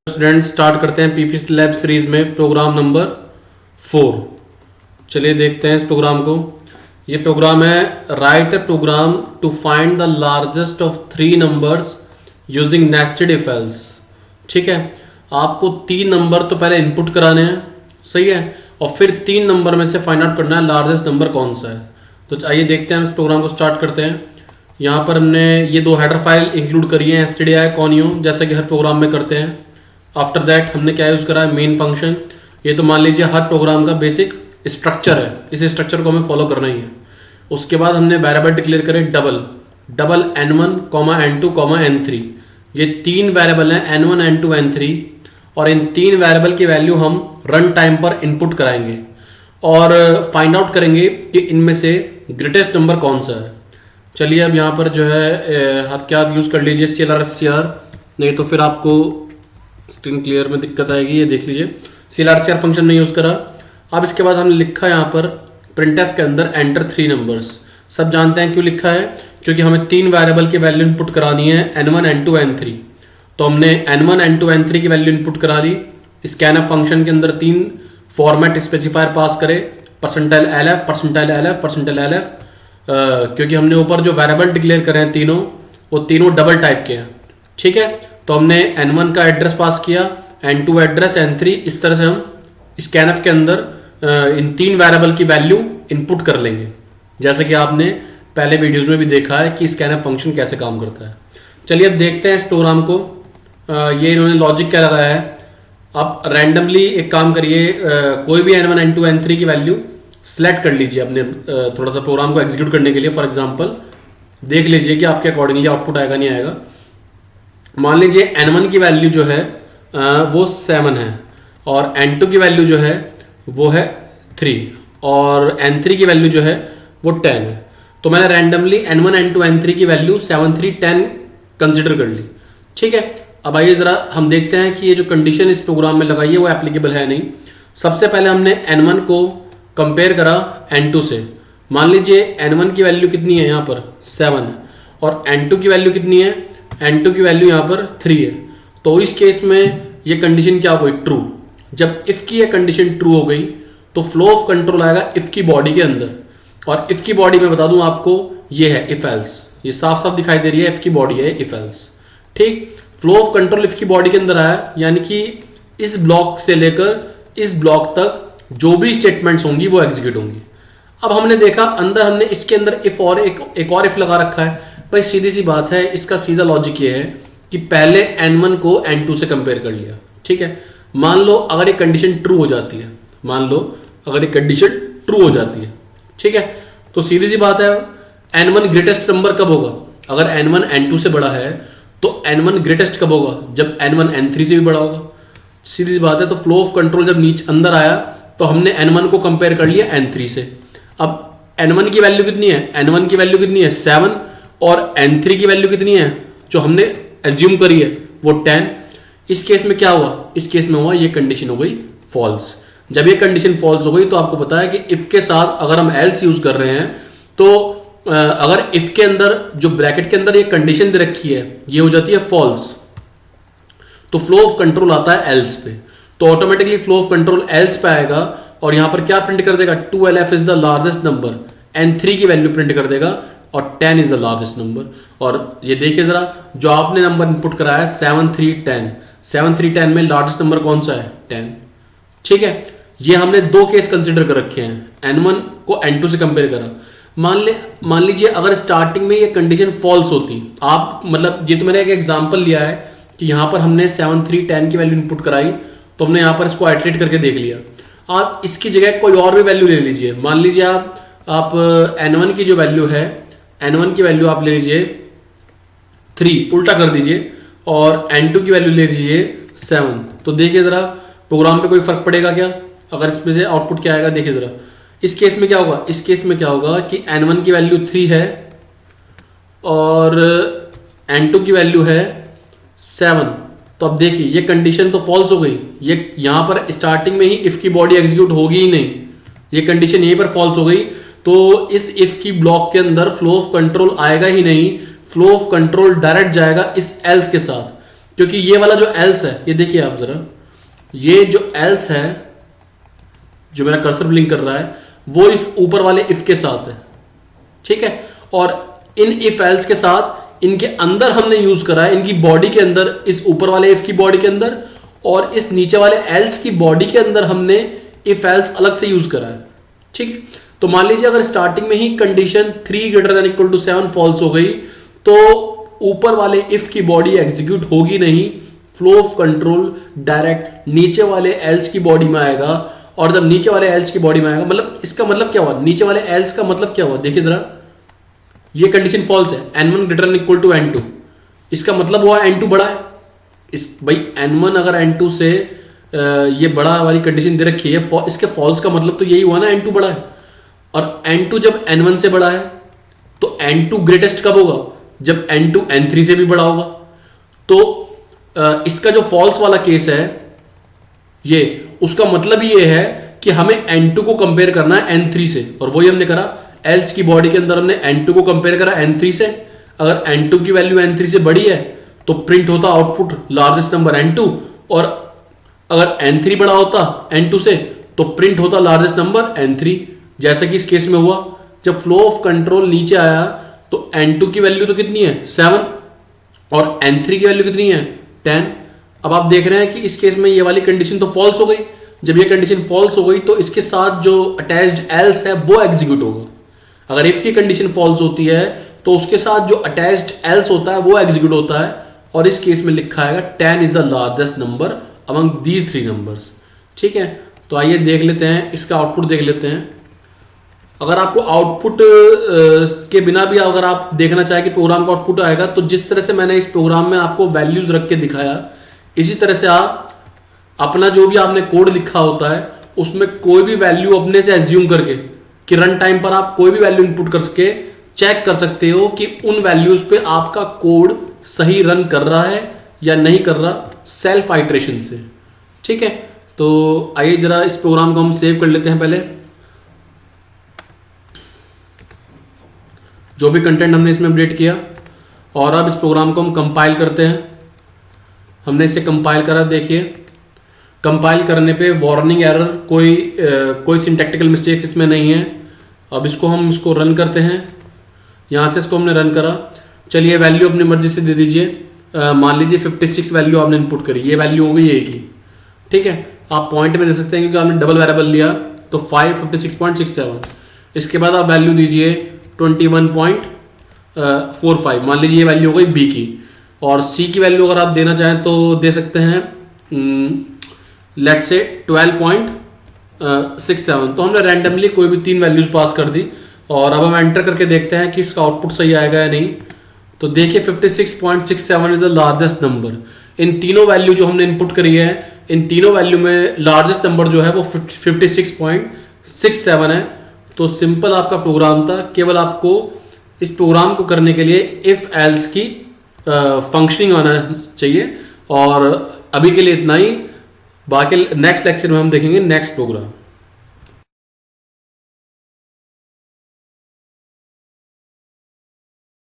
Students start करते हैं PP lab series में प्रोग्राम नंबर 4। चलिए देखते हैं इस प्रोग्राम को। ये प्रोग्राम है right a program to find the largest of 3 numbers using nested if else. ठीक है, आपको 3 नंबर तो पहले इनपुट कराने हैं, सही है, और फिर 3 नंबर में से फाइंड आउट करना है लार्जेस्ट नंबर कौन सा है। तो आइए देखते हैं, इस प्रोग्राम को स्टार्ट करते हैं। यहाँ पर हमने ये 2 हेडर फाइल इंक्लूड करी है, stdi conio, जैसे कि हर प्रोग्राम में करते हैं। आफ्टर दैट हमने क्या यूज करा है, मेन फंक्शन। ये तो मान लीजिए हर प्रोग्राम का बेसिक स्ट्रक्चर है, इस स्ट्रक्चर को हमें फॉलो करना ही है। उसके बाद हमने वेरिएबल डिक्लेयर करे डबल n1, n2, n3। ये 3 वेरिएबल हैं n1, n2, n3, और इन 3 वेरिएबल की वैल्यू हम रन टाइम पर इनपुट कराएंगे और फाइंड आउट करेंगे कि इनमें से ग्रेटेस्ट नंबर कौन सा है। चलिए अब यहाँ पर जो है हाथ क्या यूज कर लीजिए CLR, नहीं तो फिर आपको स्क्रीन क्लियर में दिक्कत आएगी। ये देख लीजिए CLR फंक्शन नहीं यूज करा। अब इसके बाद हमने लिखा यहाँ पर printf के अंदर एंटर 3 नंबर्स। सब जानते हैं क्यों लिखा है, क्योंकि हमें 3 वेरिएबल की वैल्यू इनपुट करानी है n1, n2, n3। तो हमने n1, n2, n3 की वैल्यू इनपुट करा दी। स्कैनअप फंक्शन के अंदर 3 फॉर्मेट स्पेसिफायर पास करे, %lf, %lf, क्योंकि हमने ऊपर जो वेरिएबल डिक्लेयर करे हैं तीनों, वो तीनों डबल टाइप के हैं। ठीक है, तो हमने n1 का एड्रेस पास किया, n2 एड्रेस, n3। इस तरह से हम स्कैनफ के अंदर इन 3 वेरिएबल की वैल्यू इनपुट कर लेंगे, जैसे कि आपने पहले वीडियोस में भी देखा है कि स्कैनफ फंक्शन कैसे काम करता है। चलिए अब देखते हैं इस प्रोग्राम को। ये इन्होंने लॉजिक क्या लगाया है। आप रैंडमली एक काम करिए, कोई भी n1, n2, n3 की वैल्यू सिलेक्ट कर लीजिए अपने थोड़ा सा प्रोग्राम को एग्जीक्यूट करने के लिए। फॉर एग्जांपल देख लीजिए कि आपके अकॉर्डिंगली आउटपुट आएगा नहीं आएगा। मान लीजिए n1 की वैल्यू जो है वो 7 है, और n2 की वैल्यू जो है वो है 3, और n3 की वैल्यू जो है वो 10 है। तो मैंने रैंडमली n1, n2, n3 की वैल्यू 7, 3, 10 कंसिडर कर ली। ठीक है, अब आइए जरा हम देखते हैं कि ये जो कंडीशन इस प्रोग्राम में लगाई है वो एप्लीकेबल है नहीं। सबसे पहले हमने n1 को कंपेयर करा n2 से। मान लीजिए n1 की वैल्यू कितनी है, यहाँ पर 7 है, और n2 की वैल्यू कितनी है, n2 की वैल्यू यहाँ पर 3 है। तो इस केस में ये कंडीशन क्या हो गई, ट्रू। जब इफ की ये कंडीशन ट्रू हो गई तो फ्लो ऑफ कंट्रोल आएगा इफ की बॉडी के अंदर, और इफ की बॉडी में बता दूं आपको ये है इफ एल्स। ये साफ साफ दिखाई दे रही है, इफ की बॉडी है इफ एल्स। ठीक, फ्लो ऑफ कंट्रोल इफ की बॉडी के अंदर आया, यानी कि इस ब्लॉक से लेकर इस ब्लॉक तक जो भी स्टेटमेंट्स होंगी वो एग्जीक्यूट होंगी। अब हमने देखा अंदर हमने इसके अंदर इफ और एक और इफ लगा रखा है। भाई सीधी सी बात है, इसका सीधा लॉजिक ये है कि पहले n1 को n2 से कंपेयर कर लिया। ठीक है, मान लो अगर ये कंडीशन ट्रू हो जाती है, मान लो अगर ये कंडीशन ट्रू हो जाती है, ठीक है, तो सीधी सी बात है n1 ग्रेटेस्ट नंबर कब होगा। अगर n1 n2 से बड़ा है तो n1 ग्रेटेस्ट कब होगा, जब n1 n3 से भी बड़ा होगा। सीधी सी बात है। तो फ्लो ऑफ कंट्रोल जब नीचे अंदर आया तो हमने n1 को कंपेयर कर लिया n3 से। अब n1 की वैल्यू कितनी है, n1 की वैल्यू कितनी है 7, और n3 की वैल्यू कितनी है जो हमने एज्यूम करी है वो 10। इस केस में क्या हुआ, इस केस में हुआ ये कंडीशन हो गई फॉल्स। जब ये कंडीशन फॉल्स हो गई तो आपको पता है कि इफ के साथ अगर हम एल्स यूज कर रहे हैं तो अगर इफ के अंदर जो ब्रैकेट के अंदर ये कंडीशन दे रखी है ये हो जाती है फॉल्स, तो फ्लो ऑफ कंट्रोल आता है एल्स पे। तो automatically flow of control else पे आएगा, और यहां पर क्या प्रिंट कर देगा, 2lf is the largest number, n3 की वैल्यू प्रिंट कर देगा, और 10 इज द लार्जेस्ट नंबर। और ये देखिए जरा, जो आपने नंबर इनपुट कराया है 7, 3, 10, 7, 3, 10 में लार्जेस्ट नंबर कौन सा है, 10। ठीक है, ये हमने 2 केस कंसिडर कर रखे हैं, n1 को n2 से कंपेयर करा। मान लीजिए अगर स्टार्टिंग में ये कंडीशन फॉल्स होती, आप मतलब ये तो मैंने एक एग्जांपल लिया है कि यहां पर हमने 7, 3, 10 की वैल्यू इनपुट कराई, तो हमने यहां पर इसको आइटरेट करके देख लिया। आप इसकी जगह कोई और भी वैल्यू ले लीजिए। मान लीजिए आप n1 की जो वैल्यू है, n1 की वैल्यू आप ले लीजिए 3, उल्टा कर दीजिए, और n2 की वैल्यू ले लीजिए 7। तो देखिए जरा प्रोग्राम पे कोई फर्क पड़ेगा क्या, अगर इसमें से आउटपुट क्या आएगा। देखिए जरा इस केस में क्या होगा, इस केस में क्या होगा कि n1 की वैल्यू 3 है और n2 की वैल्यू है 7। तो अब देखिए ये कंडीशन तो फॉल्स हो गई, ये यहां पर स्टार्टिंग में ही इफ की बॉडी एग्जीक्यूट होगी ही नहीं, ये कंडीशन यहीं पर फॉल्स हो गई। तो इस इफ की ब्लॉक के अंदर फ्लो ऑफ कंट्रोल आएगा ही नहीं, फ्लो ऑफ कंट्रोल डायरेक्ट जाएगा इस एल्स के साथ। क्योंकि ये वाला जो एल्स है, ये देखिए आप जरा, ये जो एल्स है जो मेरा कर्सर ब्लिंक कर रहा है वो इस ऊपर वाले इफ के साथ है, ठीक है। और इन इफ एल्स के साथ इनके अंदर हमने यूज करा है, इनकी बॉडी के अंदर, इस ऊपर वाले इफ की बॉडी के अंदर और इस नीचे वाले एल्स की बॉडी के अंदर हमने इफ एल्स अलग से यूज करा है, ठीक है। तो मान लीजिए अगर स्टार्टिंग में ही कंडीशन 3 > 7 फॉल्स हो गई तो ऊपर वाले इफ की बॉडी एग्जीक्यूट होगी नहीं, फ्लो ऑफ कंट्रोल डायरेक्ट नीचे वाले एल्स की बॉडी में आएगा। और जब नीचे वाले एल्स की बॉडी में आएगा, मतलब इसका मतलब क्या हुआ, नीचे वाले एल्स का मतलब क्या हुआ, देखिए जरा, ये कंडीशन फॉल्स है, n1 > n2, इसका मतलब हुआ n2 बड़ा है। इस भाई n1 अगर n2 से ये बड़ा वाली कंडीशन दे रखी है, इसके फॉल्स का मतलब तो यही हुआ ना n2 बड़ा है। और n2 जब n1 से बड़ा है तो n2 ग्रेटेस्ट कब होगा, जब n2 n3 से भी बड़ा होगा। तो इसका जो फॉल्स वाला केस है ये, उसका मतलब ये है कि हमें n2 को कंपेयर करना है n3 से, और वही हमने करा। एल्स की बॉडी के अंदर हमने n2 को कंपेयर करा n3 से। अगर n2 की वैल्यू n3 से बड़ी है तो प्रिंट होता आउटपुट लार्जेस्ट नंबर n2, और अगर n3 बड़ा होता n2 से तो प्रिंट होता लार्जेस्ट नंबर n3, जैसा कि इस केस में हुआ। जब फ्लो ऑफ कंट्रोल नीचे आया तो n2 की वैल्यू तो कितनी है 7 और n3 की वैल्यू कितनी है 10। अब आप देख रहे हैं कि इस केस में ये वाली कंडीशन तो फॉल्स हो गई। जब ये कंडीशन फॉल्स हो गई तो इसके साथ जो अटैच्ड एल्स है वो एग्जीक्यूट होगा। अगर इफ की कंडीशन फॉल्स होती है तो उसके साथ जो अटैच्ड एल्स होता है वो एग्जीक्यूट होता है, और इस केस में लिखा है 10 is the largest number among these 3 numbers, ठीक है। तो आइए देख लेते हैं, इसका आउटपुट देख लेते हैं। अगर आपको आउटपुट के बिना भी अगर आप देखना चाहें कि प्रोग्राम का आउटपुट आएगा, तो जिस तरह से मैंने इस प्रोग्राम में आपको वैल्यूज रख के दिखाया, इसी तरह से आप अपना जो भी आपने कोड लिखा होता है उसमें कोई भी वैल्यू अपने से एज्यूम करके कि रन टाइम पर आप कोई भी वैल्यू इनपुट कर सके, चेक कर सकते हो कि उन वैल्यूज पे आपका कोड सही रन कर रहा है या नहीं कर रहा, सेल्फ आइट्रेशन से, ठीक है। तो आइए जरा इस प्रोग्राम को हम सेव कर लेते हैं। पहले जो भी कंटेंट हमने इसमें अपडेट किया, और अब इस प्रोग्राम को हम कंपाइल करते हैं। हमने इसे कंपाइल करा, देखिए कंपाइल करने पे वार्निंग एरर, कोई सिंटैक्टिकल मिस्टेक्स इसमें नहीं है। अब इसको रन करते हैं। यहाँ से इसको हमने रन करा। चलिए वैल्यू अपनी मर्जी से दे दीजिए। मान लीजिए 56 वैल्यू आपने इनपुट करी, ये वैल्यू हो गई एक ही, ठीक है। आप पॉइंट में दे सकते हैं क्योंकि आपने डबल वेरिएबल लिया, तो 56.67। इसके बाद आप वैल्यू दीजिए 21.45, मान लीजिए ये वैल्यू हो गई बी की। और सी की वैल्यू अगर आप देना चाहें तो दे सकते हैं, लेट्स से 12.67। तो हमने रैंडमली कोई भी 3 वैल्यूज पास कर दी, और अब हम एंटर करके देखते हैं कि इसका आउटपुट सही आएगा या नहीं। तो देखिए 56.67 इज द लार्जेस्ट नंबर। इन तीनों वैल्यू जो हमने इनपुट करी है, इन तीनों वैल्यू में लार्जेस्ट नंबर जो है वो 56.67 है। तो सिंपल आपका प्रोग्राम था। केवल आपको इस प्रोग्राम को करने के लिए इफ एल्स की फंक्शनिंग आना चाहिए। और अभी के लिए इतना ही, बाकी नेक्स्ट लेक्चर में हम देखेंगे नेक्स्ट प्रोग्राम।